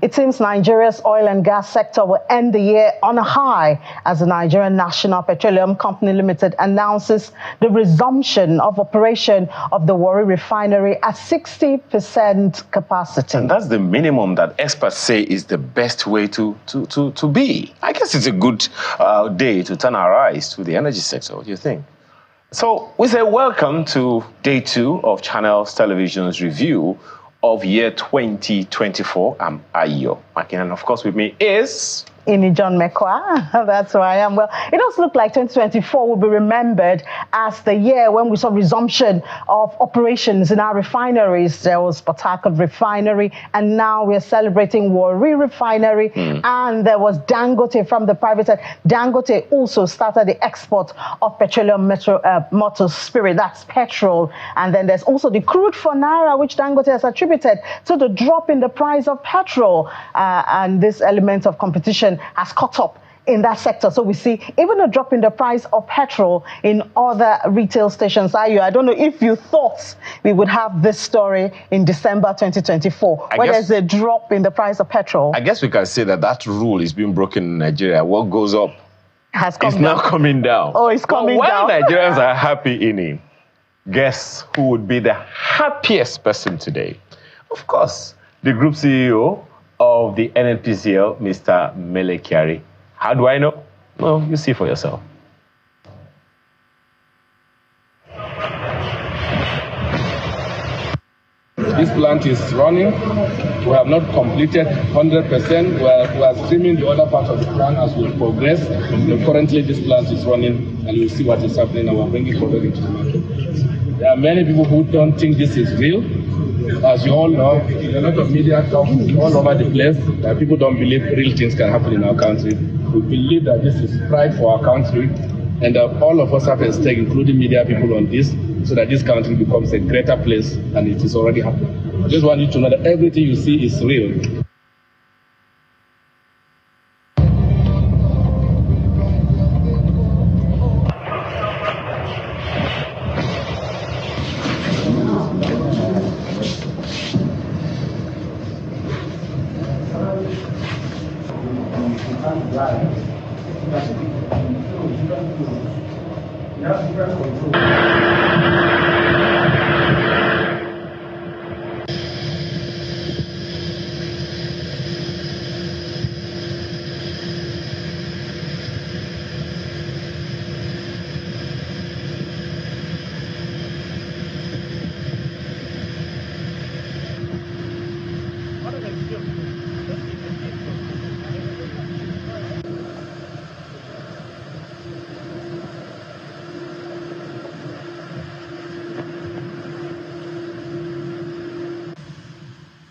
It seems Nigeria's oil and gas sector will end the year on a high as the Nigerian National Petroleum Company Limited announces the resumption of operation of the Warri Refinery at 60% capacity. And that's the minimum that experts say is the best way to be. I guess it's a good day to turn our eyes to the energy sector. What do you think? So we say welcome to day 2 of Channels Television's review of year 2024. I'm Ayo Makin, and of course with me is Ini John Mekwa. That's who I am. Well, it does look like 2024 will be remembered as the year when we saw resumption of operations in our refineries. There was Port Harcourt Refinery, and now we're celebrating Warri Refinery. And there was Dangote from the private side. Dangote also started the export of petroleum motor spirit, that's petrol. And then there's also the crude for Naira, which Dangote has attributed to the drop in the price of petrol. And this element of competition has caught up in that sector. So we see even a drop in the price of petrol in other retail stations. I don't know if you thought we would have this story in December 2024, where there's a drop in the price of petrol. I guess we can say that rule is being broken in Nigeria. What goes up is now coming down. Oh, it's coming down. When Nigerians are happy in it, guess who would be the happiest person today? Of course, the group CEO of the NNPC, Mr. Mele Kyari. How do I know? Well, you see for yourself. This plant is running. We have not completed 100%. We are streaming the other part of the plant as we progress. But currently, this plant is running, and you'll see what is happening, and we're bringing product into the market. There are many people who don't think this is real. As you all know, a lot of media talk all over the place that people don't believe real things can happen in our country. We believe that this is pride for our country, and that all of us have a stake, including media people, on this, so that this country becomes a greater place, and it is already happening. I just want you to know that everything you see is real.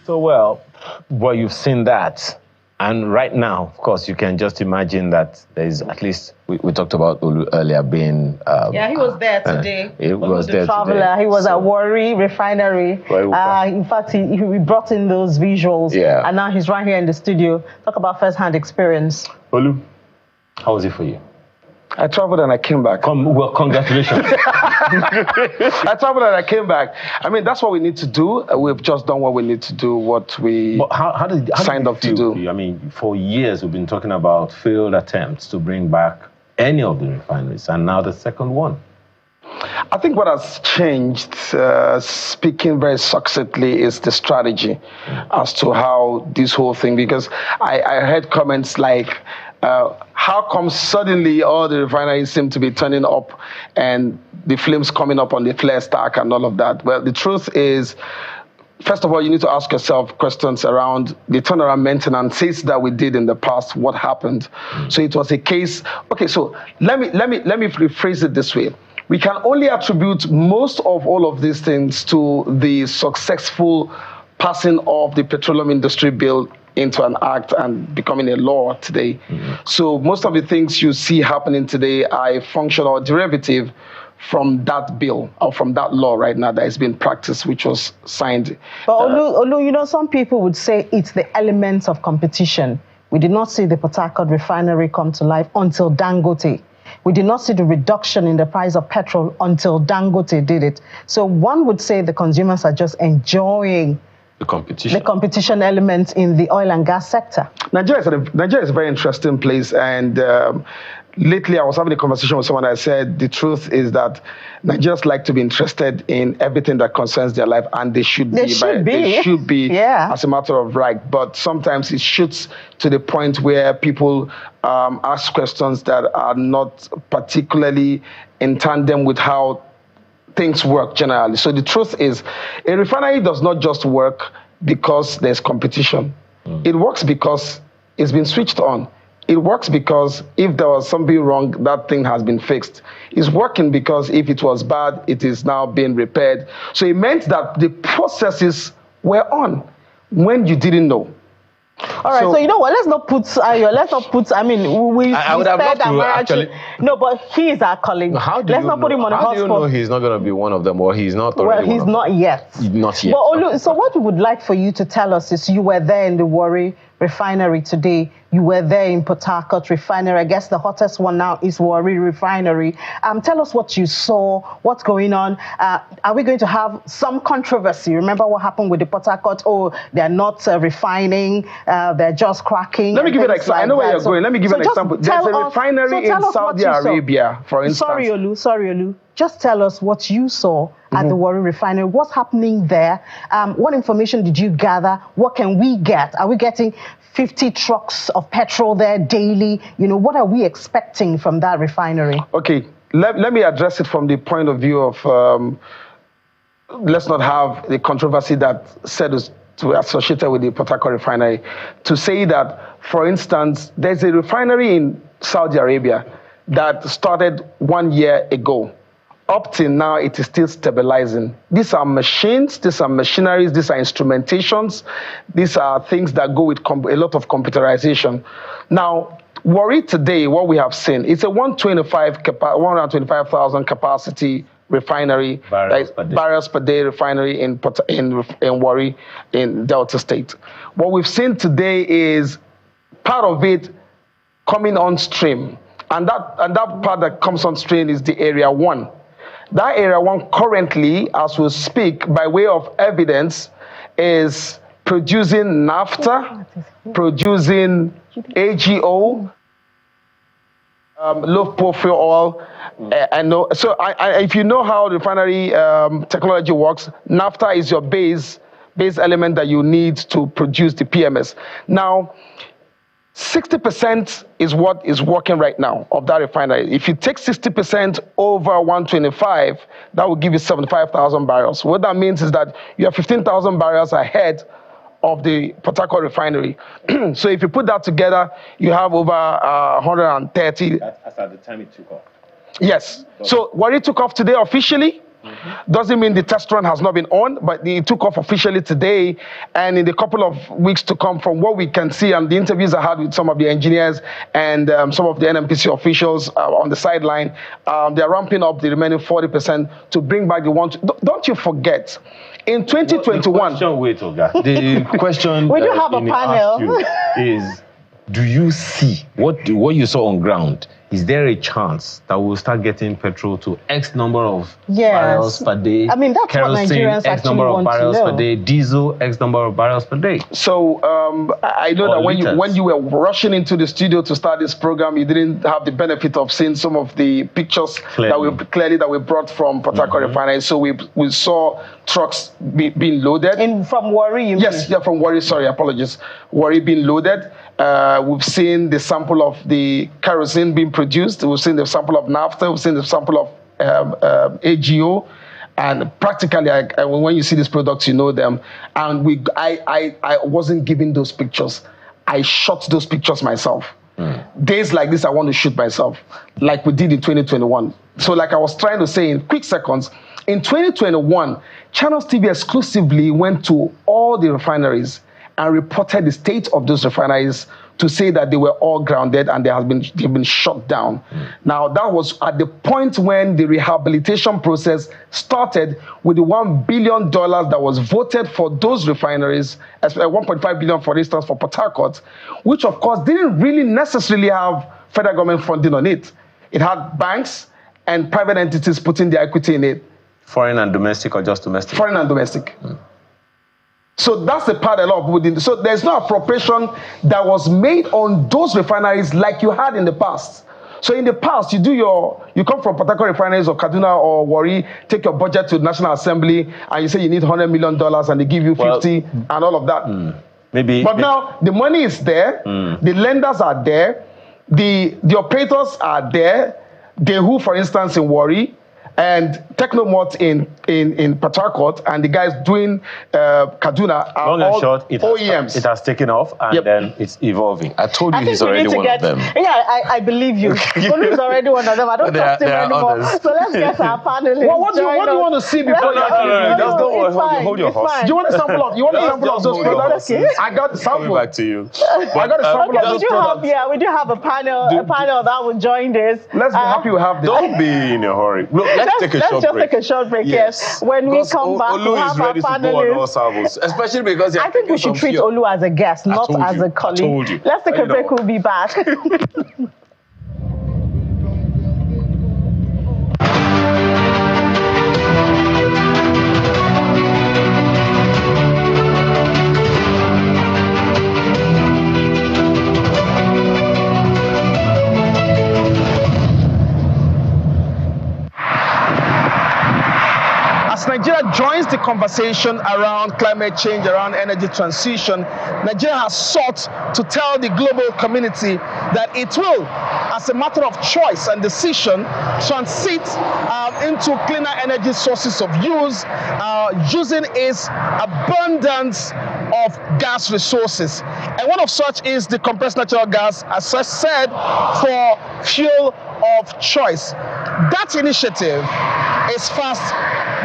So, well, you've seen that. And right now, of course, you can just imagine that there is at least, we talked about Olu earlier being... he was there today. He was there traveler. Today. He was at Warri Refinery. In fact, he brought in those visuals. Yeah. And now he's right here in the studio. Talk about first-hand experience. Olu, how was it for you? I traveled and I came back. Well, congratulations. I traveled and I came back. I mean, that's what we need to do. We've just done what we need to do, what we signed up to do. I mean, for years we've been talking about failed attempts to bring back any of the refineries, and now the second one. I think what has changed, speaking very succinctly, is the strategy as to how this whole thing, because I heard comments like, how come suddenly all the refineries seem to be turning up and the flames coming up on the flare stack and all of that? Well, the truth is, first of all, you need to ask yourself questions around the turnaround maintenance that we did in the past. What happened? So it was a case. Okay, so let me rephrase it this way. We can only attribute most of all of these things to the successful passing of the petroleum industry bill into an act and becoming a law today. So most of the things you see happening today are a function or derivative from that bill or from that law right now that is being practiced, which was signed. But Olu, you know, some people would say it's the elements of competition. We did not see the Port Harcourt Refinery come to life until Dangote. We did not see the reduction in the price of petrol until Dangote did it. So one would say the consumers are just enjoying The competition. The competition element in the oil and gas sector. Nigeria is a very interesting place, and lately I was having a conversation with someone. I said the truth is that Nigerians like to be interested in everything that concerns their life, and they should be. They should be yeah. As a matter of right. But sometimes it shoots to the point where people ask questions that are not particularly in tandem with how things work generally. So the truth is, a refinery does not just work because there's competition. It works because it's been switched on. It works because if there was something wrong, that thing has been fixed. It's working because if it was bad, it is now being repaired. So it meant that the processes were on when you didn't know. All right, so you know what? Let's not put. I mean, we would have loved to actually. No, but he is our colleague. Let's not put him on the hotspot. How do you know he's not going to be one of them, or he's not? Well, he's not yet. Not yet. But Olu, so what we would like for you to tell us is you were there in the Warri Refinery today. You were there in Port Harcourt Refinery. I guess the hottest one now is Warri Refinery. Tell us what you saw, what's going on. Are we going to have some controversy? Remember what happened with the Port Harcourt? Oh, they're not refining, they're just cracking. Let me give you an example. I know where you're going. Let me give you an example. There's a refinery in Saudi Arabia, for instance. Sorry, Olu. Just tell us what you saw at the Warri Refinery. What's happening there? What information did you gather? What can we get? Are we getting 50 trucks of petrol there daily? You know, what are we expecting from that refinery? Okay, let me address it from the point of view of let's not have the controversy that said is to associated with the Port Harcourt Refinery. To say that, for instance, there's a refinery in Saudi Arabia that started 1 year ago. Up till now, it is still stabilizing. These are machines, these are machineries, these are instrumentations. These are things that go with a lot of computerization. Now, Warri today, what we have seen, it's a 125,000 capacity refinery, barrels per day refinery in Warri in Delta State. What we've seen today is part of it coming on stream. And that part that comes on stream is the Area 1. That Area 1 currently, as we speak, by way of evidence, is producing naphtha, producing AGO, low profile oil. If you know how refinery technology works, naphtha is your base element that you need to produce the PMS. Now, 60% is what is working right now of that refinery. If you take 60% over 125, that will give you 75,000 barrels. What that means is that you have 15,000 barrels ahead of the Port Harcourt Refinery. So if you put that together, you have over 130. That's at the time it took off. Yes. So Warri took off today officially. Doesn't mean the test run has not been on, but it took off officially today. And in the couple of weeks to come, from what we can see and the interviews I had with some of the engineers and some of the NNPC officials on the sideline, they're ramping up the remaining 40% to bring back the one. Don't you forget, in 2021. The question we do have a panel. Is, do you see what you saw on ground? Is there a chance that we'll start getting petrol to X number of barrels per day? I mean, that's kerosene, what Nigerians X number of barrels per day, diesel, X number of barrels per day. So I know that when you were rushing into the studio to start this program, you didn't have the benefit of seeing some of the pictures that we brought from Port Harcourt Refinery. So we saw trucks being loaded. From Warri, you mean? Yes, from Warri. Sorry, apologies. Warri being loaded. We've seen the sample of the kerosene being produced. We've seen the sample of naphtha. We've seen the sample of AGO. And practically, when you see these products, you know them. And I wasn't given those pictures. I shot those pictures myself. Days like this, I want to shoot myself, like we did in 2021. So like I was trying to say in quick seconds, in 2021, Channels TV exclusively went to all the refineries and reported the state of those refineries to say that they were all grounded and they've been shut down. Now, that was at the point when the rehabilitation process started with the $1 billion that was voted for those refineries, as $1.5 billion, for instance, for Port Harcourt, which, of course, didn't really necessarily have federal government funding on it. It had banks and private entities putting their equity in it. Foreign and domestic, or just domestic? Foreign and domestic. So that's the part a lot of people didn't. So there's no appropriation that was made on those refineries like you had in the past. So in the past, you come from Port Harcourt Refineries or Kaduna or Warri, take your budget to the National Assembly, and you say you need $100 million, and they give you 50 and all of that. But now the money is there, the lenders are there, the operators are there. Dehu, for instance, in Warri, and Technomot in Port Harcourt, and the guys doing Kaduna are long and short, OEMs. It has taken off, and then it's evolving. I told you he's already one of them. Yeah, I believe you. Olu is already one of them. I don't trust him anymore. Others. So let's get our panelists. Well, what do you want to see before? No, hold your horse. Do you want a sample of? You want a sample of those products? I got the sample. Back to you. I got a sample of those products. Yeah, we do have a panel that will join this. Let's be happy we have this. Don't be in a hurry. Look, let's take a short break. Yes. When we come back, we'll have our panelists. Especially because I think we should treat Olu as a guest, not as a colleague. I told you. Let's take a break. We'll be back. Nigeria joins the conversation around climate change, around energy transition. Nigeria has sought to tell the global community that it will, as a matter of choice and decision, transit into cleaner energy sources of use, using its abundance of gas resources. And one of such is the compressed natural gas, as I said, for fuel of choice. That initiative is fast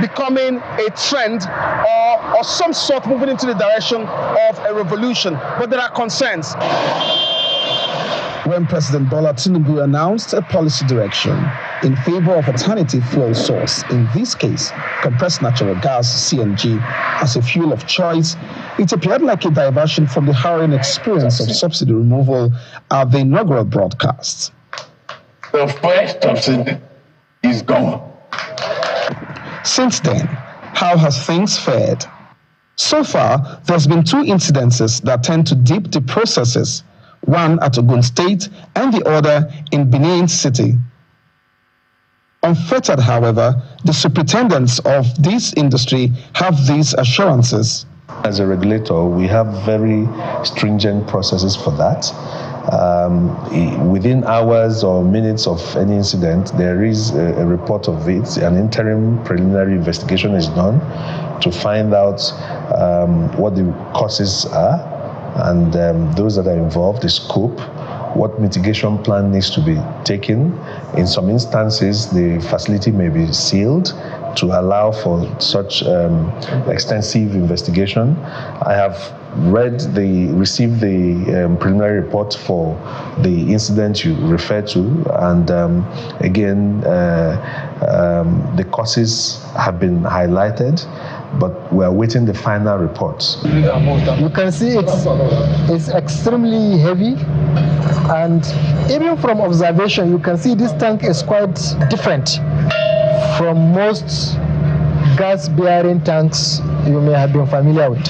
becoming a trend or some sort moving into the direction of a revolution. But there are concerns. When President Bola Tinubu announced a policy direction in favor of alternative fuel source, in this case, compressed natural gas, CNG, as a fuel of choice, it appeared like a diversion from the harrowing experience of subsidy removal at the inaugural broadcast. The first subsidy is gone. Since then, how has things fared? So far, there's been 2 incidences that tend to dip the processes, one at Ogun State and the other in Benin City. Unfettered, however, the superintendents of this industry have these assurances. As a regulator, we have very stringent processes for that. Within hours or minutes of any incident, there is a report of it. An interim preliminary investigation is done to find out what the causes are and those that are involved, the scope, what mitigation plan needs to be taken. In some instances, the facility may be sealed to allow for such extensive investigation. I have received the preliminary report for the incident you referred to, and again, the causes have been highlighted, but we are waiting the final reports. You can see it's extremely heavy, and even from observation, you can see this tank is quite different from most gas-bearing tanks you may have been familiar with.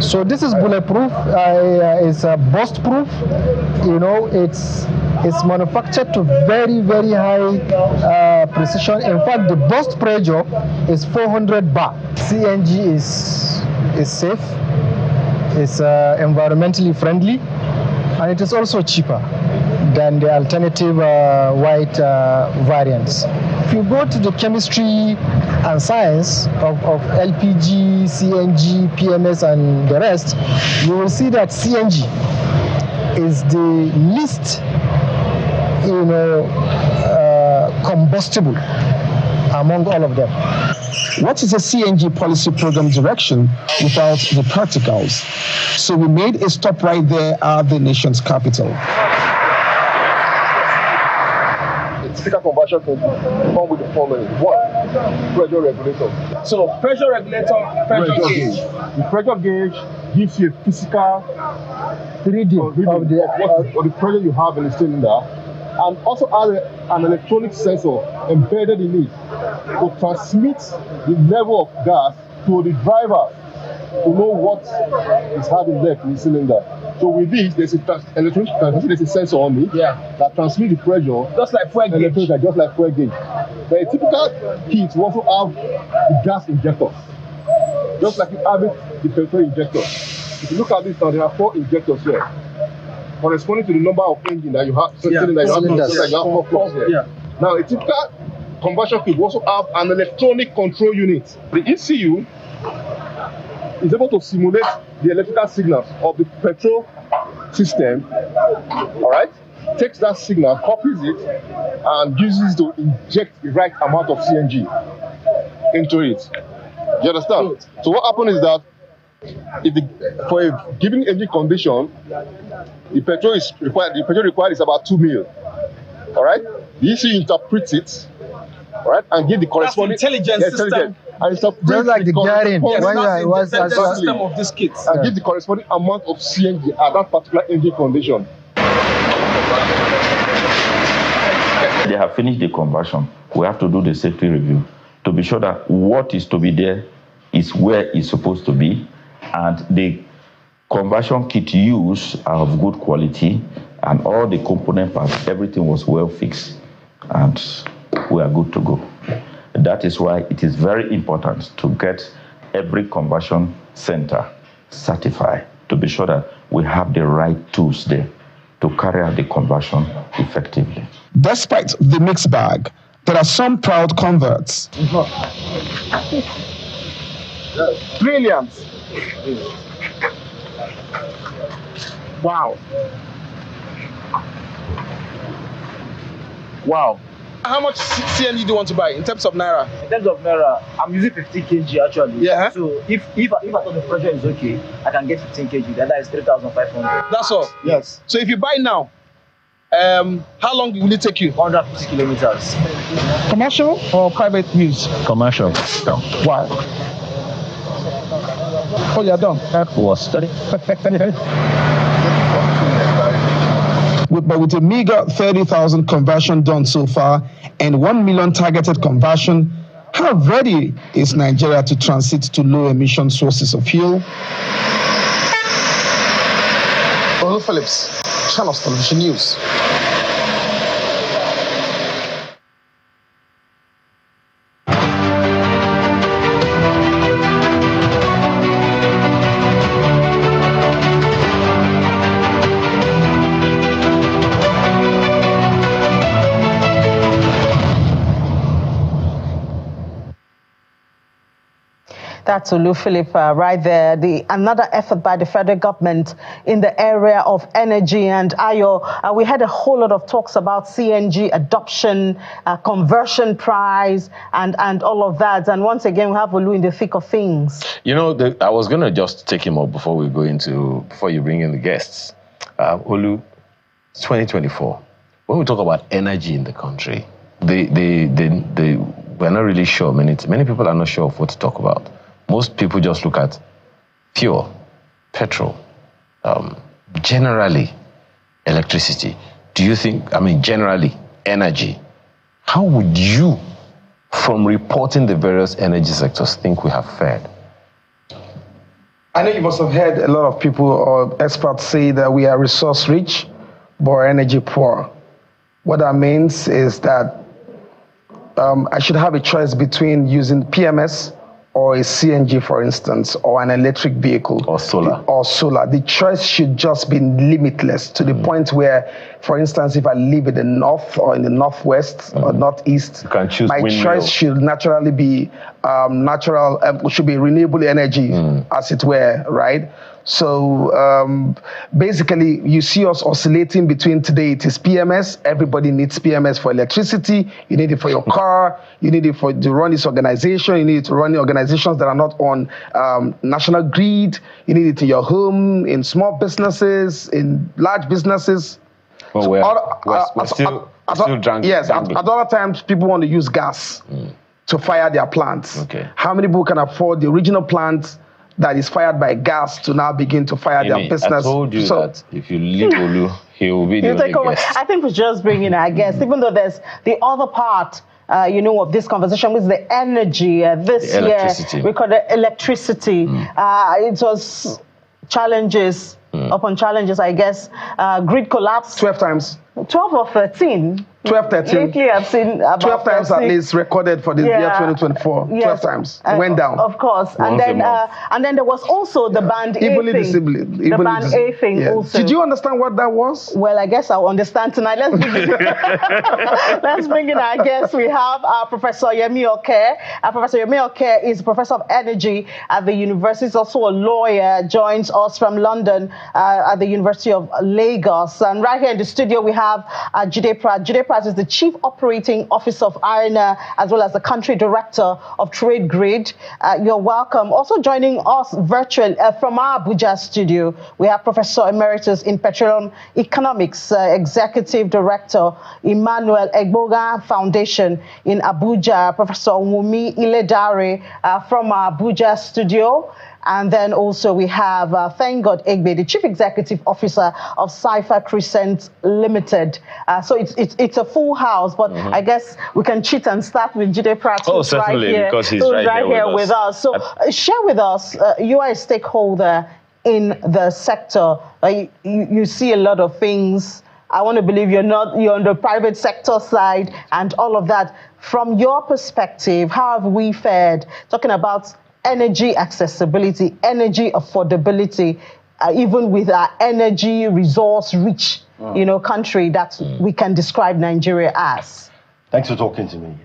So this is bulletproof. It's burst-proof. You know, it's manufactured to very, very high precision. In fact, the burst pressure is 400 bar. CNG is safe. It's environmentally friendly, and it is also cheaper than the alternative white variants. If you go to the chemistry and science of LPG, CNG, PMS, and the rest, you will see that CNG is the least, combustible among all of them. What is a CNG policy program direction without the practicals? So we made a stop right there at the nation's capital. Sticker conversion to come with the following. 1, pressure regulator. So pressure regulator, pressure gauge. The pressure gauge gives you a physical reading of the pressure you have in the cylinder, and also has an electronic sensor embedded in it to transmit the level of gas to the driver to know what is having left in the cylinder. So with this, there's a sensor on it that transmits the pressure, just like fuel gauge. Just like fuel gauge. But a typical kit will also have the gas injectors, just like you have it the petrol injector. If you look at this now, there are 4 injectors here, corresponding to the number of engines that you have. So that you have 4 plugs here. Now, a typical conversion kit will also have an electronic control unit. The ECU is able to simulate the electrical signals of the petrol system, all right? Takes that signal, copies it, and uses it to inject the right amount of CNG into it. You understand? So what happens is that for a given engine condition, the petrol required is about 2 mil. All right? The ECU interprets it, all right, and give the corresponding intelligence system. And just like the gearing system of this kit. And give the corresponding amount of CNG at that particular engine condition. They have finished the conversion. We have to do the safety review to be sure that what is to be there is where it's supposed to be, and the conversion kit used are of good quality, and all the component parts, everything was well fixed, and we are good to go. That is why it is very important to get every conversion center certified to be sure that we have the right tools there to carry out the conversion effectively. Despite the mixed bag, there are some proud converts. Brilliant. Wow. Wow. How much CNG do you want to buy in terms of naira? In terms of naira, I'm using 15 kg actually. Yeah. So if I thought the pressure is okay, I can get 15 kg. That is 3,500. That's all. Yes. So if you buy now, how long will it take you? 150 kilometers. Commercial or private use? Commercial. Why? Oh, you're done. That was study. But with a meager 30,000 conversion done so far and 1 million targeted conversion, how ready is Nigeria to transit to low emission sources of fuel? Olu Phillips, Channels Television News. That's Olu Philip right there. Another effort by the federal government in the area of energy. And Ayo, we had a whole lot of talks about CNG adoption, conversion price, and all of that. And once again, we have Olu in the thick of things. You know, I was going to just take him up before you bring in the guests. Olu, it's 2024. When we talk about energy in the country, we're not really sure. Many people are not sure of what to talk about. Most people just look at fuel, petrol, generally electricity. Do you think, generally energy, how would you, from reporting the various energy sectors, think we have fared? I know you must have heard a lot of people or experts say that we are resource rich, but energy poor. What that means is that I should have a choice between using PMS or a CNG, for instance, or an electric vehicle. Or solar. The choice should just be limitless to the point where, for instance, if I live in the north or in the northwest or northeast, you can choose my windmill. choice should naturally be should be renewable energy, as it were, right? So basically, you see us oscillating between today it is PMS. Everybody needs PMS for electricity. You need it for your car. You need it to run this organization. You need it to run the organizations that are not on national grid. You need it in your home, in small businesses, in large businesses. Well, we're still dangling. Yes, at other times, people want to use gas to fire their plants. Okay. How many people can afford the original plant that is fired by gas to now begin to fire their business? I told you that if you leave Olu, he will be the only guest. I think we just bring in our guest, even though there's the other part of this conversation, was the energy. This year, we call it electricity. It was challenges upon challenges, I guess. Grid collapse. 12 times. 12 or 13. 12, 13. Lately, I've seen about 12 times 13. at least recorded for the year 2024. Yes. 12 times. It went down. Of course. And then there was also the band A thing. The band A thing also. Did you understand what that was? Well, I guess I'll understand tonight. Let's begin. Let's bring in our guests. We have Professor Yemi Oke. Professor Yemi Oke is Professor of Energy at the University. He's also a lawyer, joins us from London at the University of Lagos. And right here in the studio, we have Jide Pratt. Jide Pratt is the Chief Operating Officer of IRNA, as well as the Country Director of Trade Grid. You're welcome. Also joining us virtually from our Abuja studio, we have Professor Emeritus in Petroleum Economics, Executive Director, Emmanuel Egboga Foundation in Abuja, Professor Wumi Iledare from our Abuja studio. And then also we have Thank God Egbe, the Chief Executive Officer of Cypher Crescent Limited. So it's a full house, but I guess we can cheat and start with Jide Pratt. Oh, certainly, right here, because he's right here with us. So share with us, you are a stakeholder in the sector. You see a lot of things. I want to believe you're on the private sector side and all of that. From your perspective, how have we fared? Talking about energy accessibility, energy affordability, even with our energy resource rich, country that we can describe Nigeria as. Thanks for talking to me.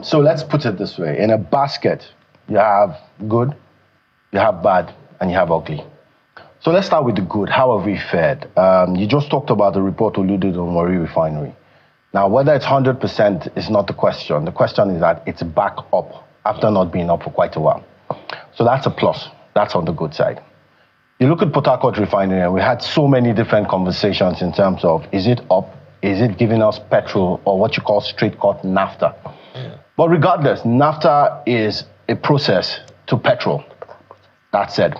So let's put it this way. In a basket, you have good, you have bad, and you have ugly. So let's start with the good. How have we fared? You just talked about the report alluded on Warri Refinery. Now, whether it's 100% is not the question. The question is that it's back up after not being up for quite a while. So that's a plus. That's on the good side. You look at Port Harcourt Refinery, and we had so many different conversations in terms of, is it up? Is it giving us petrol or what you call straight cut naphtha? But regardless, naphtha is a process to petrol. That said.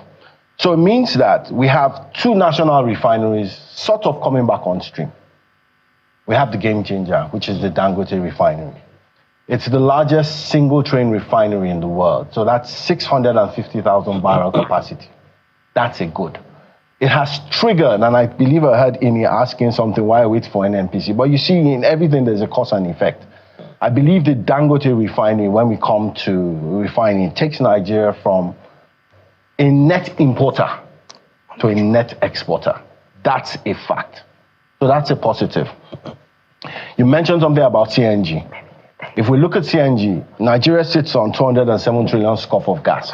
So it means that we have two national refineries sort of coming back on stream. We have the game changer, which is the Dangote Refinery. It's the largest single train refinery in the world. So that's 650,000 barrel capacity. That's a good. It has triggered, and I believe I heard Amy asking something, why wait for NNPC? But you see, in everything, there's a cause and effect. I believe the Dangote Refinery, when we come to refining, takes Nigeria from a net importer to a net exporter. That's a fact. So that's a positive. You mentioned something about CNG. If we look at CNG, Nigeria sits on 207 trillion scoop of gas.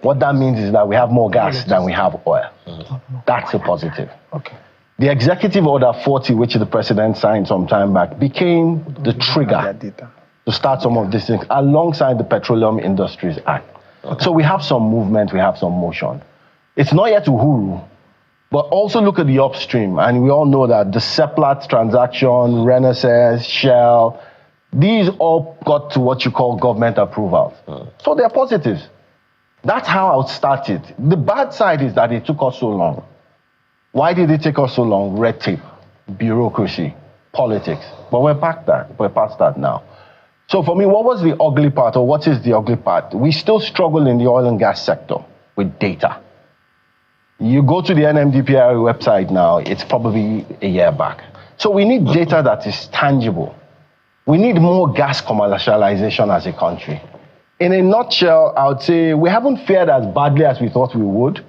What that means is that we have more gas than we have oil. That's a positive. Okay. The Executive Order 40, which the President signed some time back, became the trigger to start some of these things alongside the Petroleum Industries Act. So we have some movement, we have some motion. It's not yet Uhuru, but also look at the upstream. And we all know that the Seplat transaction, Renaissance, Shell, these all got to what you call government approvals. So they're positives. That's how I would start it. The bad side is that it took us so long. Why did it take us so long? Red tape, bureaucracy, politics. But we're past that now. So for me, what was the ugly part, or what is the ugly part? We still struggle in the oil and gas sector with data. You go to the NMDPI website now, it's probably a year back. So we need data that is tangible. We need more gas commercialization as a country. In a nutshell, I would say we haven't fared as badly as we thought we would,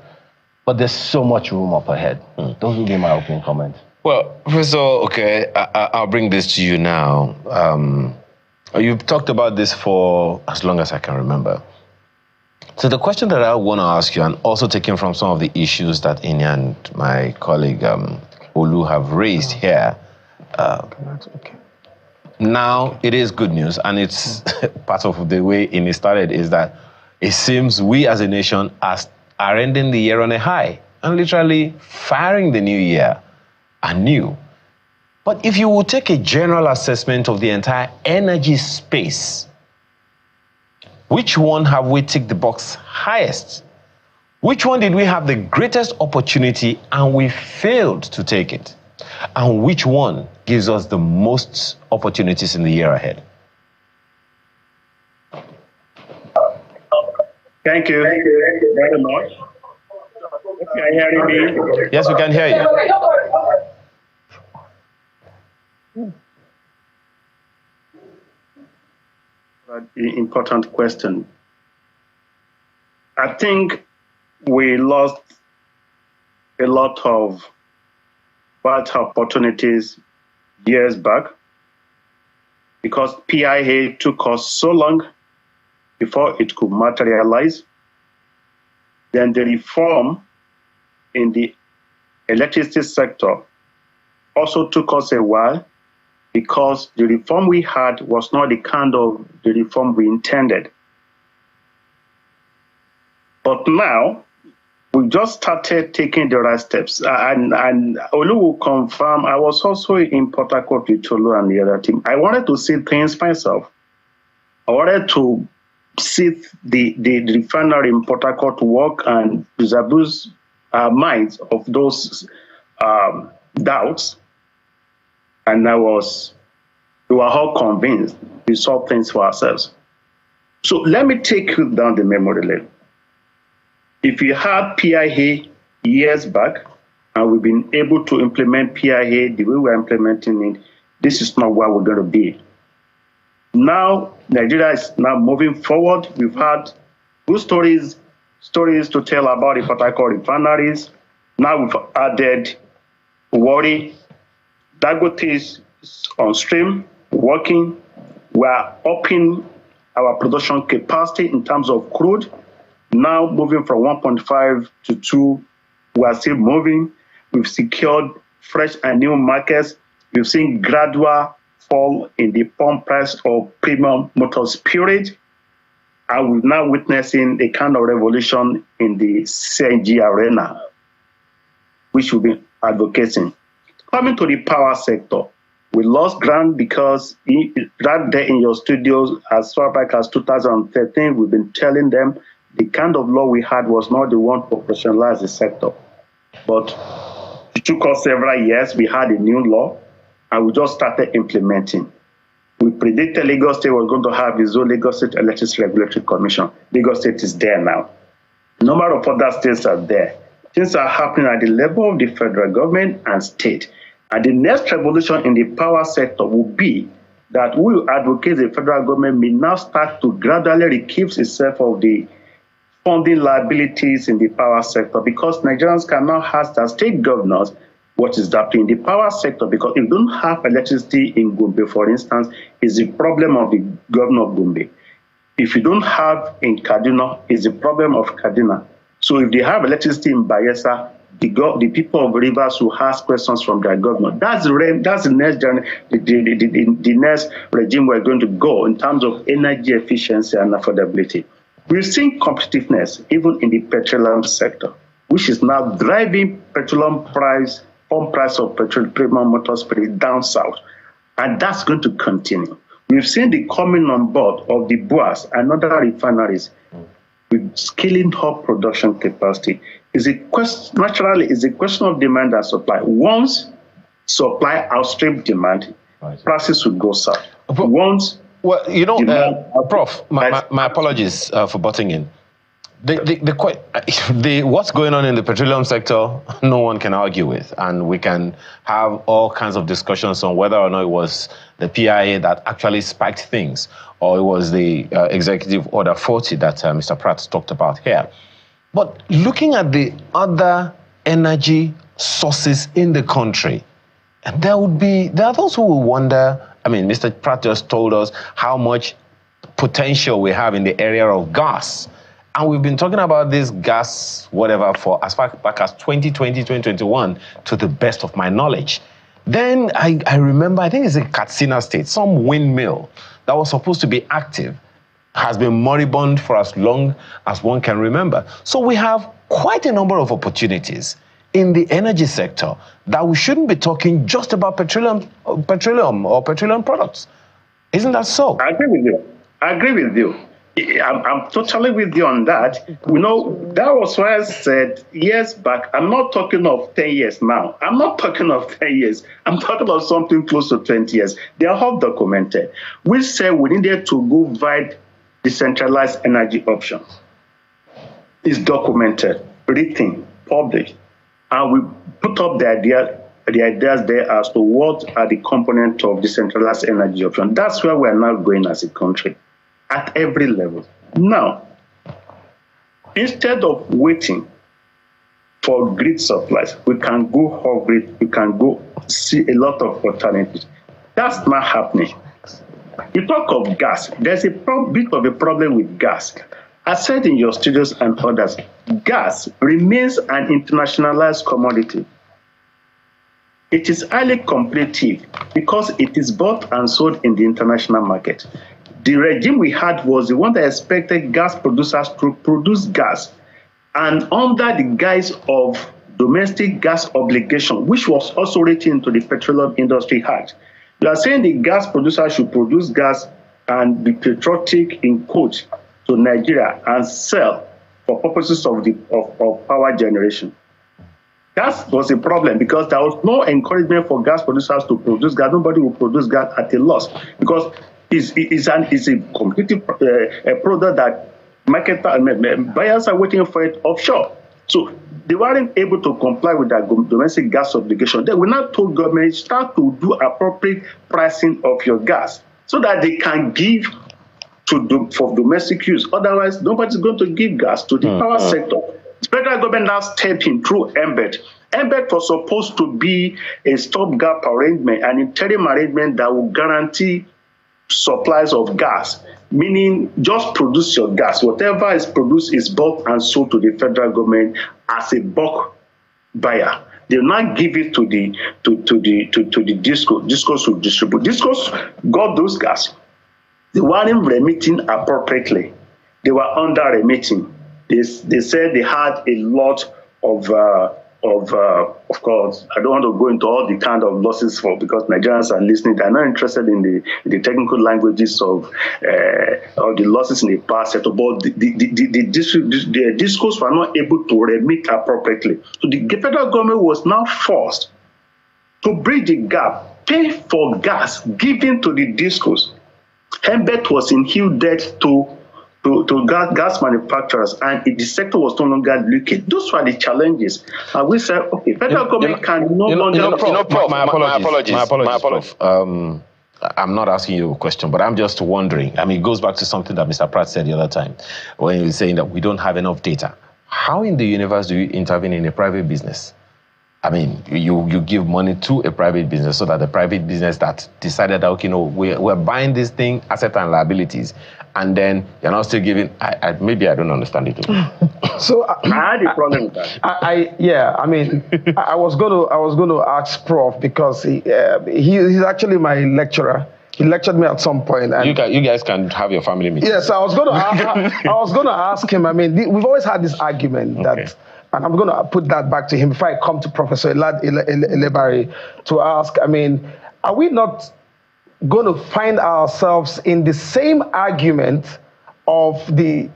but there's so much room up ahead. Those would be my opening comments. Well, Professor, okay, I'll bring this to you now. You've talked about this for as long as I can remember. So the question that I want to ask you, and also taking from some of the issues that Inya and my colleague Olu have raised here, now it is good news, and it's part of the way it started is that it seems we as a nation are ending the year on a high and literally firing the new year anew. But if you would take a general assessment of the entire energy space, which one have we ticked the box highest? Which one did we have the greatest opportunity and we failed to take it? And which one gives us the most opportunities in the year ahead? Thank you. Thank you very much. If you are hearing me. Yes, we can hear you. The important question. I think we lost a lot of bad opportunities years back because PIA took us so long before it could materialize. Then the reform in the electricity sector also took us a while because the reform we had was not the kind of the reform we intended. But now, we just started taking the right steps. And Olu will confirm, I was also in Port Harcourt with Tolu and the other team. I wanted to see things myself. I wanted to see the refinery in Port Harcourt work and disabuse our minds of those doubts. And we were all convinced we saw things for ourselves. So let me take you down the memory lane. If you had PIA years back, and we've been able to implement PIA the way we're implementing it, this is not where we're going to be. Now, Nigeria is now moving forward. We've had good stories to tell about the Port Harcourt refineries. Now we've added Warri. Dangote is on stream, working. We're upping our production capacity in terms of crude. Now moving from 1.5 to 2, we are still moving. We've secured fresh and new markets. We've seen gradual fall in the pump price of premium motor spirit. And we're now witnessing a kind of revolution in the CNG arena, which we've been advocating. Coming to the power sector, we lost ground because right there in your studios, as far back as 2013, we've been telling them the kind of law we had was not the one to professionalize the sector. But it took us several years. We had a new law, and we just started implementing. We predicted Lagos State was going to have its own Lagos State Electricity Regulatory Commission. Lagos State is there now. A number of other states are there. Things are happening at the level of the federal government and state. And the next revolution in the power sector will be that we will advocate the federal government may now start to gradually recuse itself of the funding liabilities in the power sector, because Nigerians can now ask their state governors what is happening in the power sector, because if you don't have electricity in Gombe, for instance, it's the problem of the governor of Gombe. If you don't have in Kaduna, it's the problem of Kaduna. So if they have electricity in Bayelsa, the people of Rivers will ask questions from their governor. That's the next journey, the next regime we're going to go in terms of energy efficiency and affordability. We've seen competitiveness even in the petroleum sector, which is now driving petroleum price, pump price of petrol premium motor spirit down south. And that's going to continue. We've seen the coming on board of the BUAs and other refineries with scaling up production capacity. Naturally, it's a question of demand and supply. Once supply outstrips demand, prices will go south. Once Well, Prof, my apologies for butting in. What's going on in the petroleum sector, no one can argue with. And we can have all kinds of discussions on whether or not it was the PIA that actually spiked things, or it was the Executive Order 40 that Mr. Pratt talked about here. But looking at the other energy sources in the country, there are those who will wonder. I mean, Mr. Pratt just told us how much potential we have in the area of gas. And we've been talking about this gas, whatever, for as far back as 2020, 2021, to the best of my knowledge. Then I remember, I think it's in Katsina State, some windmill that was supposed to be active has been moribund for as long as one can remember. So we have quite a number of opportunities in the energy sector that we shouldn't be talking just about petroleum or petroleum products. Isn't that so? I agree with you. I'm totally with you on that. That was why I said years back, I'm not talking of 10 years now. I'm not talking of 10 years. I'm talking of something close to 20 years. They are all documented. We said we needed to go via decentralized energy options. is documented, written, published, and we put up the ideas there as to what are the components of decentralized energy option. That's where we're now going as a country, at every level. Now, instead of waiting for grid supplies, we can go off grid, we can go see a lot of alternatives. That's not happening. You talk of gas, there's a bit of a problem with gas. I said in your studios and others, gas remains an internationalized commodity. It is highly competitive because it is bought and sold in the international market. The regime we had was the one that expected gas producers to produce gas, and under the guise of domestic gas obligation, which was also written into the Petroleum Industry Act. You are saying the gas producers should produce gas and be patriotic in quotes to Nigeria and sell for purposes of power generation. That was a problem because there was no encouragement for gas producers to produce gas. Nobody will produce gas at a loss because it's a competitive product that buyers are waiting for it offshore. So they weren't able to comply with that domestic gas obligation. They will not told government start to do appropriate pricing of your gas so that they can give for domestic use. Otherwise, nobody's going to give gas to the power sector. The federal government now stepped in through embed. Embed was supposed to be a stopgap arrangement, an interim arrangement that will guarantee supplies of gas, meaning just produce your gas. Whatever is produced is bought and sold to the federal government as a bulk buyer. They will not give it to the discos. Discos will distribute. Discos got those gas. They weren't remitting appropriately. They were under remitting. They said they had a lot of course, I don't want to go into all the kind of losses because Nigerians are listening. They're not interested in the technical languages of the losses in the power sector, but the discos were not able to remit appropriately. So the federal government was now forced to bridge the gap, pay for gas given to the discos. Embed was in huge debt to gas manufacturers, and the sector was no longer liquid. Those were the challenges. And we said, okay, federal government can no longer... My apologies. I'm not asking you a question, but I'm just wondering. I mean, it goes back to something that Mr. Pratt said the other time, when he was saying that we don't have enough data. How in the universe do you intervene in a private business? I mean, you give money to a private business so that the private business that decided that, okay, no, we're buying this thing, assets and liabilities, and then you're not still giving. Maybe I don't understand it. So I had a problem with that. I was going to ask Prof because he's actually my lecturer. He lectured me at some point. And you guys can have your family meeting. Yes, I was going to ask him. I mean, we've always had this argument that. And I'm going to put that back to him before I come to Professor Elebari to ask, I mean, are we not going to find ourselves in the same argument of the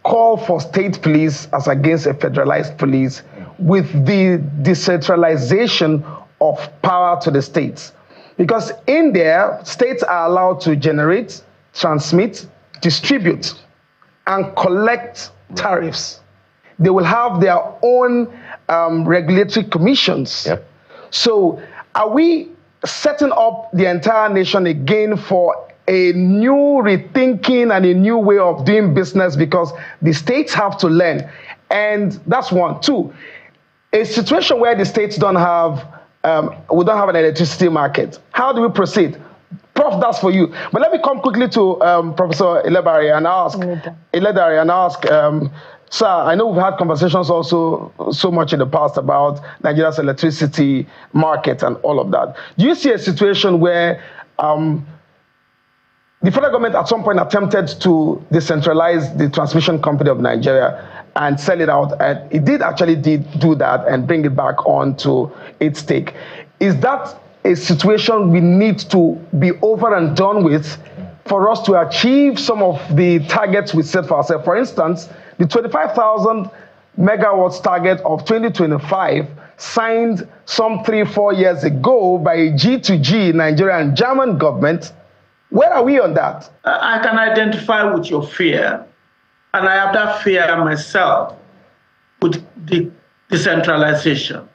call for state police as against a federalized police with the decentralization of power to the states? Because in there, states are allowed to generate, transmit, distribute, and collect tariffs. They will have their own regulatory commissions. Yep. So are we setting up the entire nation again for a new rethinking and a new way of doing business because the states have to learn? And that's one. Two, a situation where the states don't have, we don't have an electricity market. How do we proceed? Prof, that's for you. But let me come quickly to Professor Elebari and ask, sir, I know we've had conversations also so much in the past about Nigeria's electricity market and all of that. Do you see a situation where the federal government at some point attempted to decentralize the transmission company of Nigeria and sell it out, and it did do that and bring it back onto its stake? Is that a situation we need to be over and done with for us to achieve some of the targets we set for ourselves? For instance, the 25,000 megawatts target of 2025 signed some 3-4 years ago by a G2G Nigerian and German government. Where are we on that? I can identify with your fear. and I have that fear myself with the decentralization.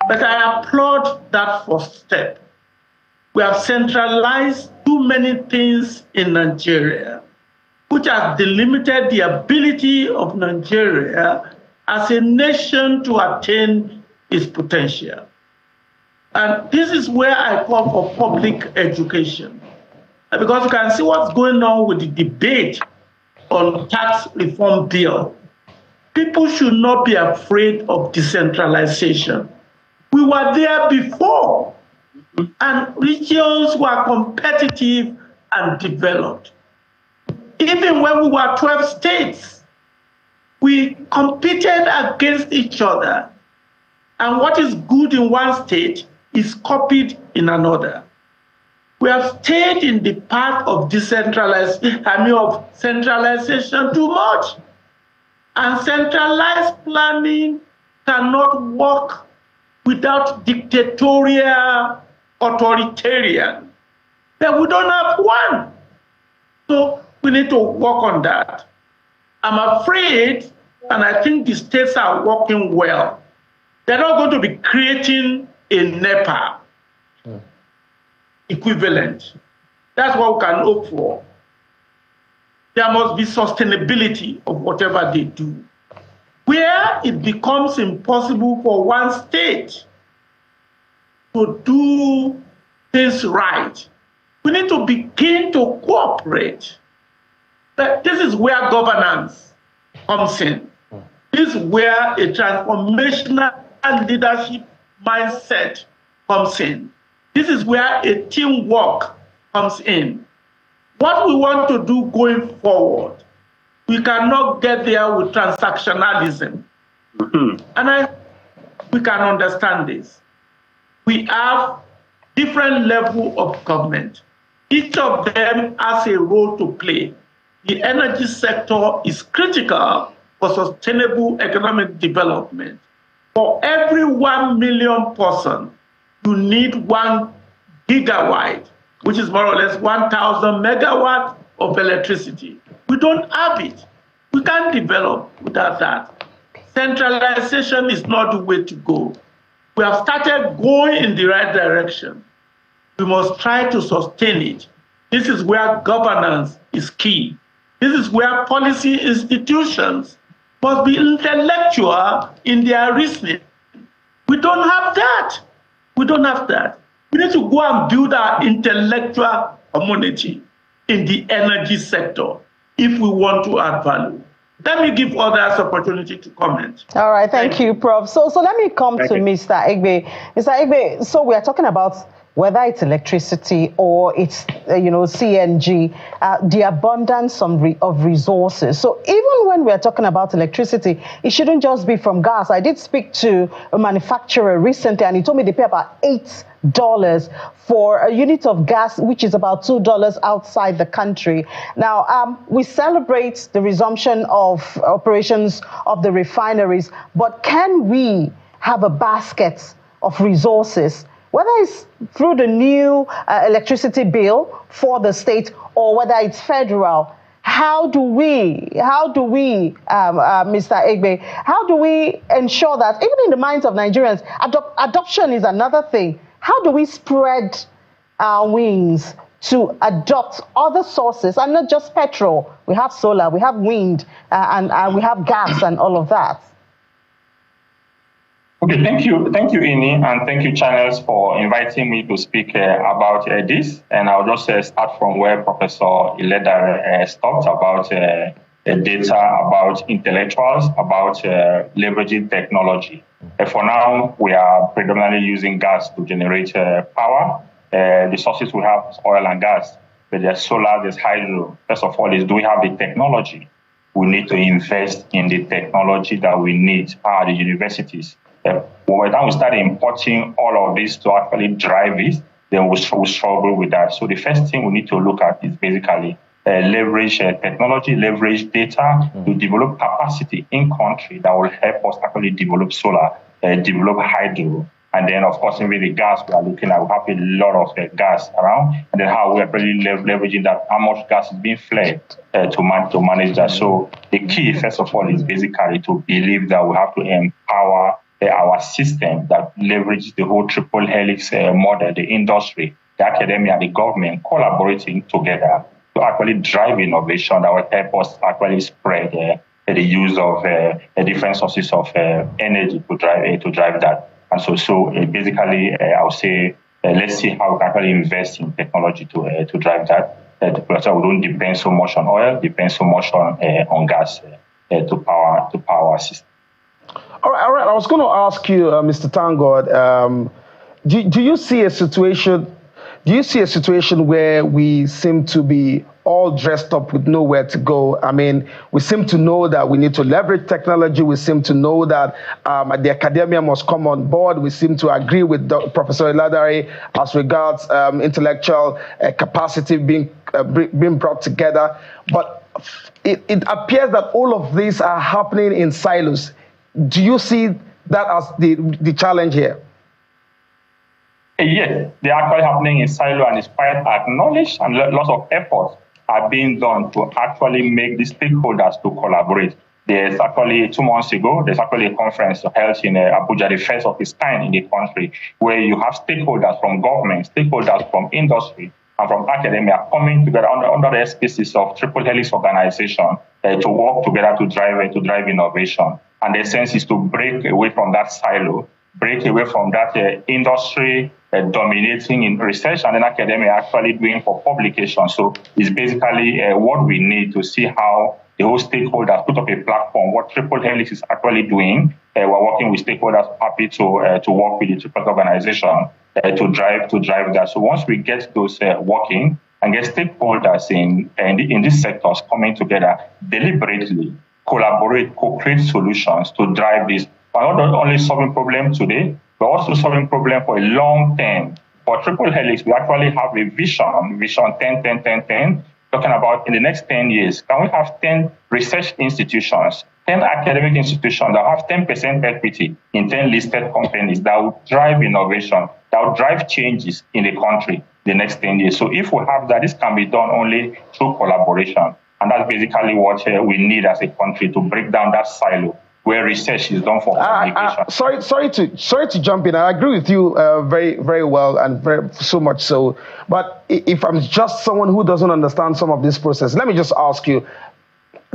But I applaud that first step. We have centralized too many things in Nigeria, which has delimited the ability of Nigeria as a nation to attain its potential. And this is where I call for public education. Because you can see what's going on with the debate on tax reform bill. People should not be afraid of decentralization. We were there before, and regions were competitive and developed. Even when we were 12 states, we competed against each other. And what is good in one state is copied in another. We have stayed in the path of of centralization too much. And centralized planning cannot work without dictatorial, authoritarian. But we don't have one. So we need to work on that. I'm afraid, and I think the states are working well, they're not going to be creating a NEPA equivalent. That's what we can hope for. There must be sustainability of whatever they do. Where it becomes impossible for one state to do things right, we need to begin to cooperate. But this is where governance comes in. This is where a transformational leadership mindset comes in. This is where a teamwork comes in. What we want to do going forward, we cannot get there with transactionalism. And we can understand this. We have different levels of government. Each of them has a role to play. The energy sector is critical for sustainable economic development. For every 1 million person, you need 1 gigawatt, which is more or less 1,000 megawatts of electricity. We don't have it. We can't develop without that. Centralization is not the way to go. We have started going in the right direction. We must try to sustain it. This is where governance is key. This is where policy institutions must be intellectual in their reasoning. We don't have that. We don't have that. We need to go and build our intellectual community in the energy sector if we want to add value. Let me give others opportunity to comment. All right, thank you, Prof. So let me come to Mr. Egbe. Mr. Egbe, so we are talking about whether it's electricity or it's CNG, the abundance of resources. So even when we're talking about electricity, it shouldn't just be from gas. I did speak to a manufacturer recently, and he told me they pay about $8 for a unit of gas, which is about $2 outside the country. Now, we celebrate the resumption of operations of the refineries, but can we have a basket of resources, whether it's through the new electricity bill for the state or whether it's federal? How do we, Mr. Egbe, how do we ensure that, even in the minds of Nigerians, adoption is another thing. How do we spread our wings to adopt other sources, and not just petrol? We have solar, we have wind, and we have gas and all of that. Okay, thank you, Ini, and thank you, Channels, for inviting me to speak about this. And I'll just start from where Professor Ileda stopped about data, about intellectuals, about leveraging technology. For now, we are predominantly using gas to generate power. The sources we have is oil and gas, but there's solar, there's hydro. First of all, do we have the technology? We need to invest in the technology that we need at the universities. When we start importing all of this to actually drive it, then we'll struggle with that. So the first thing we need to look at is basically leverage technology, leverage data to develop capacity in country that will help us actually develop solar, develop hydro, And then, of course, maybe the gas we are looking at, we have a lot of gas around, and then how we are really leveraging that, how much gas is being flared to manage that. So the key, first of all, is basically to believe that we have to empower our system that leverages the whole triple helix model, the industry, the academia, the government collaborating together to actually drive innovation that will help us actually spread the use of different sources of energy to drive that. And so basically, I would say, let's see how we can actually invest in technology to drive that. So we don't depend so much on oil, depend so much on gas to power our system. All right. I was going to ask you, Mr. Tangod, do you see a situation? Do you see a situation where we seem to be all dressed up with nowhere to go? I mean, we seem to know that we need to leverage technology. We seem to know that the academia must come on board. We seem to agree with Professor Iladare as regards intellectual capacity being brought together. But it appears that all of these are happening in silos. Do you see that as the challenge here? Yes, they're actually happening in silo, and it's quite acknowledged, and lots of efforts are being done to actually make the stakeholders to collaborate. There's actually 2 months ago, there's actually a conference held in Abuja, the first of its kind in the country, where you have stakeholders from government, stakeholders from industry, and from academia coming together under the auspices of Triple Helix organization to work together to drive innovation. And the sense is to break away from that silo, break away from that industry dominating in research and then academia actually doing for publication. So it's basically what we need to see how the whole stakeholders put up a platform, what Triple Helix is actually doing. We're working with stakeholders, happy to work with the Triple organization to drive that. So once we get those working and get stakeholders in these sectors coming together deliberately, collaborate, co-create solutions to drive this. We're not only solving problems today, we're also solving problems for a long term. For Triple Helix, we actually have a vision 10-10-10-10, talking about in the next 10 years, can we have 10 research institutions, 10 academic institutions that have 10% equity in 10 listed companies that will drive innovation, that will drive changes in the country the next 10 years. So if we have that, this can be done only through collaboration. And that's basically what we need as a country to break down that silo where research is done for publication. Sorry to jump in. I agree with you very, very well and so much so. But if I'm just someone who doesn't understand some of this process, let me just ask you,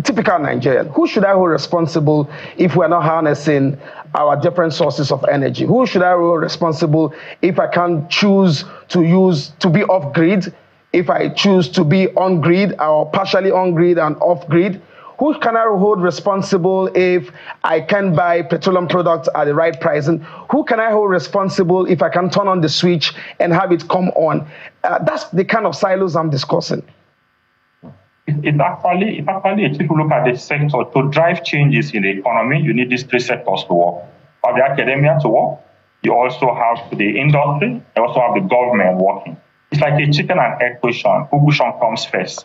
typical Nigerian, who should I hold responsible if we're not harnessing our different sources of energy? Who should I hold responsible if I can't choose to be off-grid, if I choose to be on-grid or partially on-grid and off-grid? Who can I hold responsible if I can buy petroleum products at the right price? And who can I hold responsible if I can turn on the switch and have it come on? That's the kind of silos I'm discussing. It's actually, if you look at the sector, to drive changes in the economy, you need these 3 sectors to work. You have the academia to work. You also have the industry. You also have the government working. It's like a chicken and egg question. Which one comes first?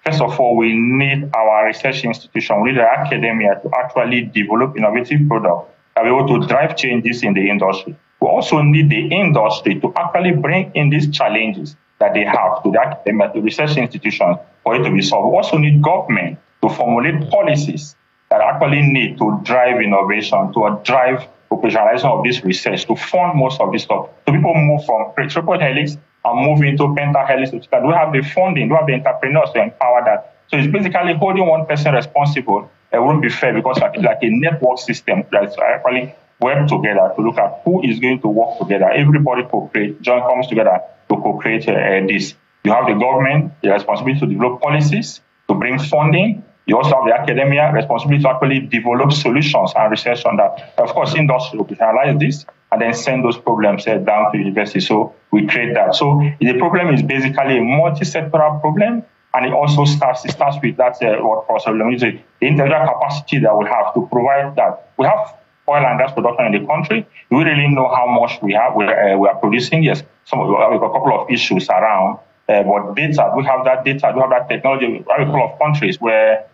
First of all, we need our research institution, we need our academia to actually develop innovative products that will be able to drive changes in the industry. We also need the industry to actually bring in these challenges that they have to the academia, to research institutions for it to be solved. We also need government to formulate policies that actually need to drive innovation, to drive operationalization of this research, to fund most of this stuff. So people move from triple helix and move into pentahelix. We have the funding, we have the entrepreneurs to empower that. So it's basically holding one person responsible. It wouldn't be fair because it's like a network system that's actually work together to look at who is going to work together. Everybody co-create, join comes together to co-create this. You have the government, the responsibility to develop policies, to bring funding. You also have the academia, responsibility to actually develop solutions and research on that. Of course, industry will analyze this and then send those problems down to university. So we create that. So the problem is basically a multi-sectoral problem, and it also starts with that what Professor Lemon said, the intellectual capacity that we have to provide that. We have oil and gas production in the country. We really know how much we have. We are producing. Yes, we have a couple of issues around, but data. We have that data. We have that technology. We have a couple of countries where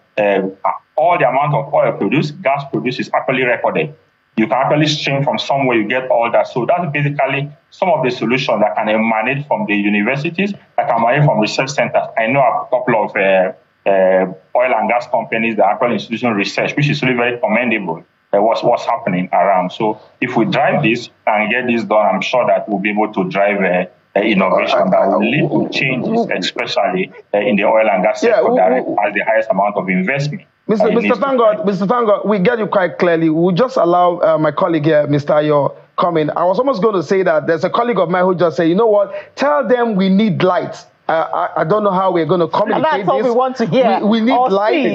all the amount of oil produced, gas produced is actually recorded. You can actually stream from somewhere, you get all that. So that's basically some of the solutions that can emanate from the universities, that can emanate from research centers. I know a couple of oil and gas companies that are actually institutional research, which is really very commendable. What's happening around. So if we drive this and get this done, I'm sure that we'll be able to drive innovation that will lead to changes, especially in the oil and gas sector that has the highest amount of investment. Mr. Thangod, we get you quite clearly. We'll just allow my colleague here, Mr. Ayo, come in. I was almost going to say that there's a colleague of mine who just said, you know what, tell them we need light. I don't know how we're going to communicate this. That's all we want to hear. We need light.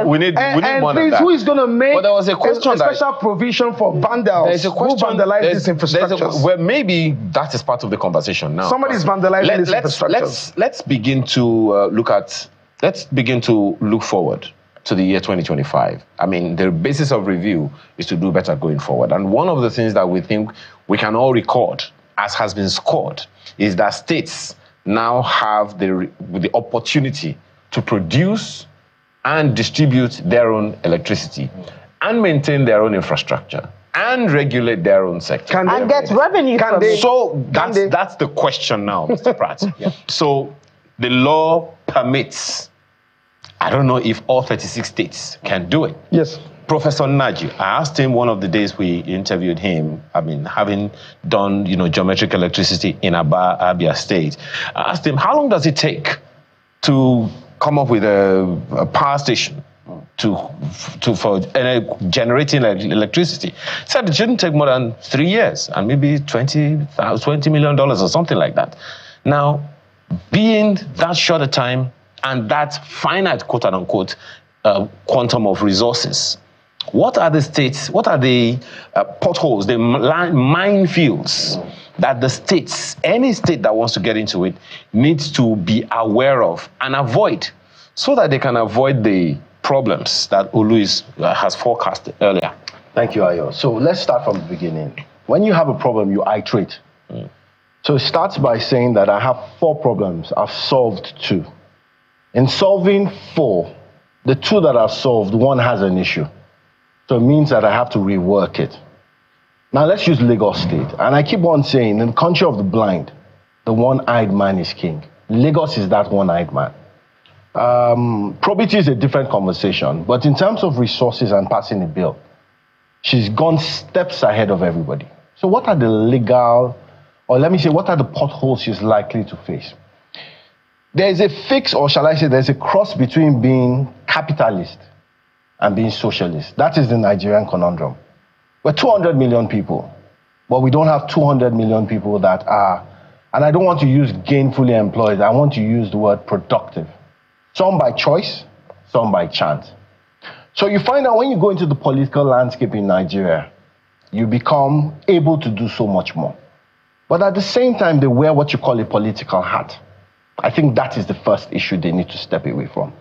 We need more than that. Who is going to make there was a question special provision for vandals? There's a question. Who vandalize this infrastructure? Well, maybe that is part of the conversation now. Somebody's vandalizing this infrastructure. Let's begin to look forward to the year 2025. I mean, the basis of review is to do better going forward. And one of the things that we think we can all record, as has been scored, is that states now have the opportunity to produce and distribute their own electricity and maintain their own infrastructure and regulate their own sector. And get revenue from it. So that's the question now, Mr. Pratt. So the law permits. I don't know if all 36 states can do it. Yes. Professor Naji, I asked him one of the days we interviewed him, I mean, having done, geometric electricity in Abia State, I asked him, how long does it take to come up with a power station for generating electricity? He said it shouldn't take more than 3 years and maybe $20 million or something like that. Now, being that short a time and that finite, quote unquote, quantum of resources, what are the states, what are the potholes, the minefields that the states, any state that wants to get into it, needs to be aware of and avoid, so that they can avoid the problems that Olu has forecasted earlier? Thank you, Ayo. So let's start from the beginning. When you have a problem, you iterate. So it starts by saying that I have 4 problems, I've solved 2. In solving 4, the 2 that I've solved, 1 has an issue. So it means that I have to rework it. Now let's use Lagos State. And I keep on saying, in the country of the blind, the one-eyed man is king. Lagos is that one-eyed man. Probity is a different conversation, but in terms of resources and passing the bill, she's gone steps ahead of everybody. So what are the legal, or let me say, what are the potholes she's likely to face? There's a fix, or shall I say, there's a cross between being capitalist and being socialist. That is the Nigerian conundrum. We're 200 million people, but we don't have 200 million people that are, and I don't want to use gainfully employed, I want to use the word productive. Some by choice, some by chance. So you find out when you go into the political landscape in Nigeria, you become able to do so much more. But at the same time, they wear what you call a political hat. I think that is the first issue they need to step away from.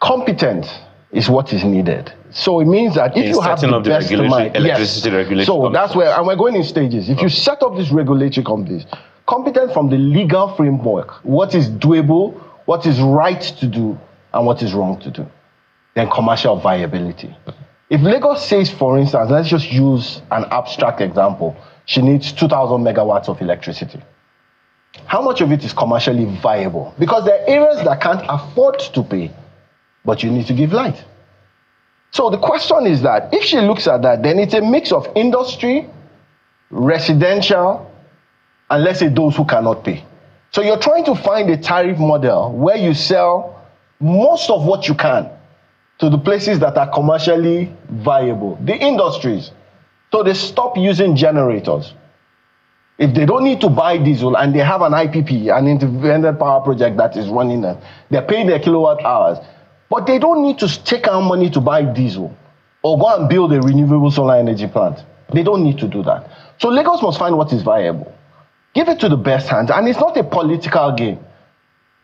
Competence is what is needed. So it means that if you have the best mind, electricity regulation. So that's where, and we're going in stages. If you set up this regulatory competence from the legal framework, what is doable, what is right to do, and what is wrong to do, then commercial viability. If Lagos says, for instance, let's just use an abstract example, she needs 2,000 megawatts of electricity. How much of it is commercially viable? Because there are areas that can't afford to pay, but you need to give light. So the question is that if she looks at that, then it's a mix of industry, residential, and let's say those who cannot pay. So you're trying to find a tariff model where you sell most of what you can to the places that are commercially viable, the industries. So they stop using generators. If they don't need to buy diesel and they have an IPP, an independent power project that is running them, they're paying their kilowatt hours, but they don't need to take out money to buy diesel or go and build a renewable solar energy plant. They don't need to do that. So Lagos must find what is viable. Give it to the best hands, and it's not a political game.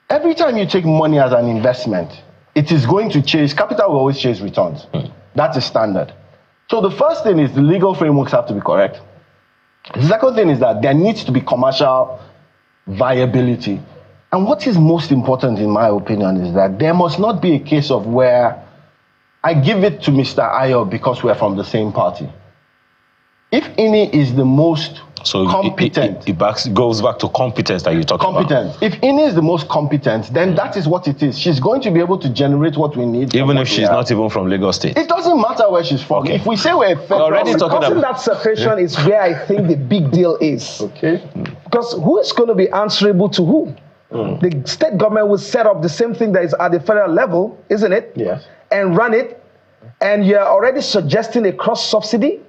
Every time you take money as an investment, it is going to chase, capital will always chase returns. That's a standard. So the first thing is the legal frameworks have to be correct. The second thing is that there needs to be commercial viability. And what is most important, in my opinion, is that there must not be a case of where I give it to Mr. Ayo because we're from the same party. If INI is the most competent. It goes back to competence that you talk about. If INI is the most competent, then that is what it is. She's going to be able to generate what we need. Even if she's not even from Lagos State. It doesn't matter where she's from. Okay. If we say we're already talking about that separation is where I think the big deal is. Okay. Because who is going to be answerable to who? The state government will set up the same thing that is at the federal level, isn't it? Yes. And run it. And you're already suggesting a cross subsidy?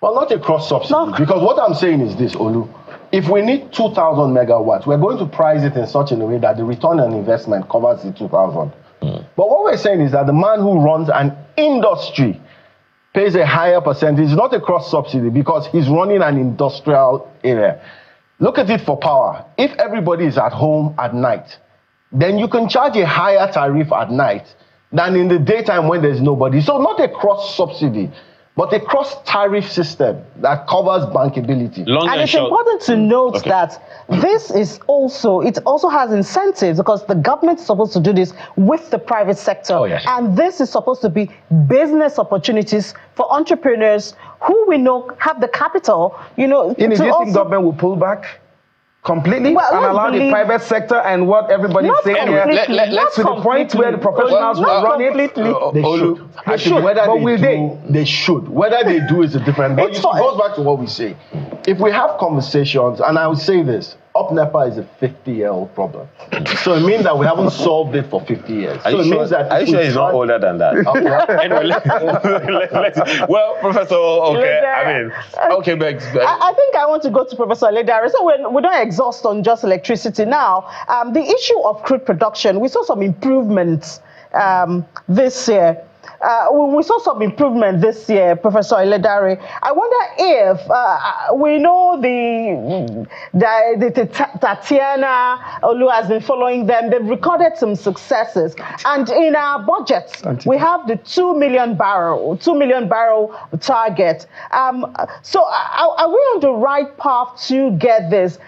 Well, not a cross subsidy, because what I'm saying is this, Olu. If we need 2,000 megawatts, we're going to price it in such a way that the return on investment covers the 2,000. But what we're saying is that the man who runs an industry pays a higher percentage. It's not a cross subsidy because he's running an industrial area. Look at it for power. If everybody is at home at night, then you can charge a higher tariff at night than in the daytime when there's nobody. So not a cross subsidy, but a cross-tariff system that covers bankability. And it's important to note that this is also, it also has incentives because the government is supposed to do this with the private sector. And this is supposed to be business opportunities for entrepreneurs who we know have the capital, you know. Do you think government will pull back completely and allow the private sector and what everybody's saying here? Let's to the point where the professionals will run it. They should. They should. Whether they do is a different. But it goes back to what we say. If we have conversations, and I would say this, Up NEPA is a 50-year-old problem. So it means that we haven't solved it for 50 years. Are you sure he's not older than that? Anyway, well, Professor, I think I want to go to Professor Ledare. So we don't exhaust on just electricity now. The issue of crude production, we saw some improvements this year. We saw some improvement this year, Professor Ledare. I wonder if we know the Tatiana Olu has been following them. They've recorded some successes, and in our budget we have the 2 million barrel target. So are we on the right path to get this?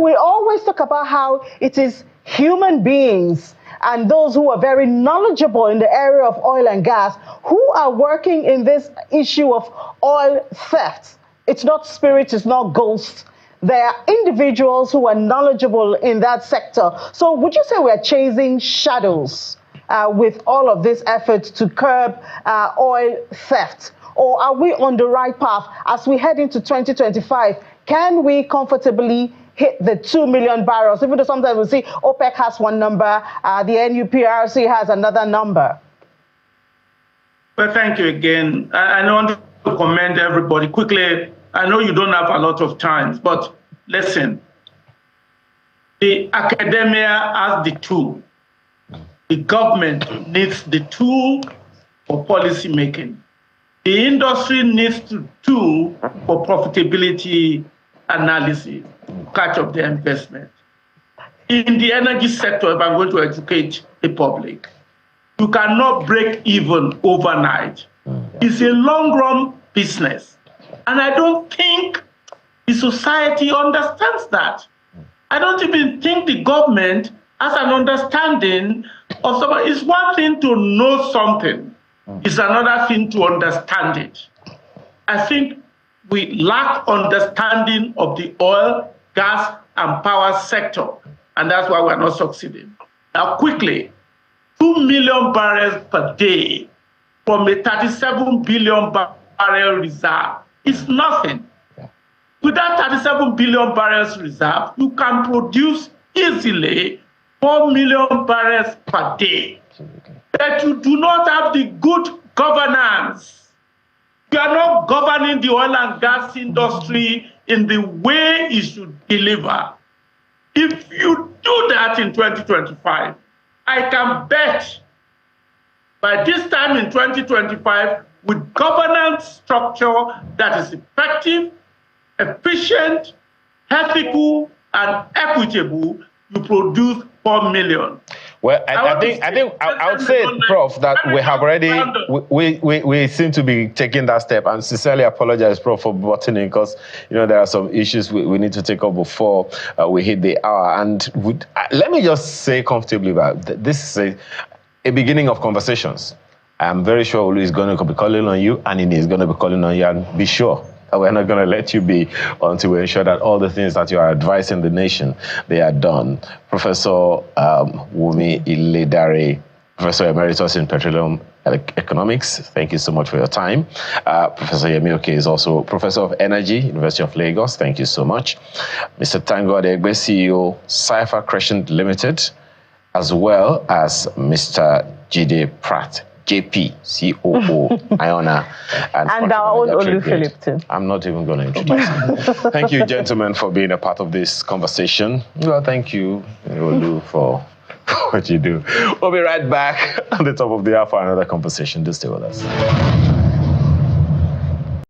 We always talk about how it is human beings and those who are very knowledgeable in the area of oil and gas who are working in this issue of oil theft. It's not spirits, it's not ghosts. There are individuals who are knowledgeable in that sector. So would you say we're chasing shadows with all of this effort to curb oil theft? Or are we on the right path as we head into 2025? Can we comfortably hit the 2 million barrels, even though sometimes we see OPEC has one number, the NUPRC has another number? Well, thank you again. I want to commend everybody quickly. I know you don't have a lot of time, but listen, the academia has the tool. The government needs the tool for policy making. The industry needs the tool for profitability analysis, catch up the investment. In the energy sector, if I'm going to educate the public, you cannot break even overnight. It's a long-run business. And I don't think the society understands that. I don't even think the government has an understanding of something. It's one thing to know something. It's another thing to understand it. I think we lack understanding of the oil, gas, and power sector, and that's why we're not succeeding. Now, quickly, 2 million barrels per day from a 37 billion barrel reserve is nothing. With that 37 billion barrels reserve, you can produce easily 4 million barrels per day. But you do not have the good governance. You are not governing the oil and gas industry in the way it should deliver. If you do that in 2025, I can bet by this time in 2025, with governance structure that is effective, efficient, ethical, and equitable, you produce 4 million. Well, I think I would say, Prof, that we have already we seem to be taking that step, and sincerely apologize, Prof, for butting in, because there are some issues we need to take up before we hit the hour. And let me just say comfortably that this is a beginning of conversations. I'm very sure Olu is going to be calling on you, and Ini is going to be calling on you, and be sure we're not going to let you be until we ensure that all the things that you are advising the nation, they are done. Professor Wumi Iledare, Professor Emeritus in Petroleum Economics, thank you so much for your time. Professor Yemi Oke is also Professor of Energy, University of Lagos. Thank you so much. Mr. Tango Adegbe, CEO, Cypher Crescent Limited, as well as Mr. Jide Pratt, JP, COO, Iona, and our own Olu Philip too. I'm not even going to introduce him. Thank you, gentlemen, for being a part of this conversation. Well, thank you, Olu, for what you do. We'll be right back on the top of the hour for another conversation. Do stay with us.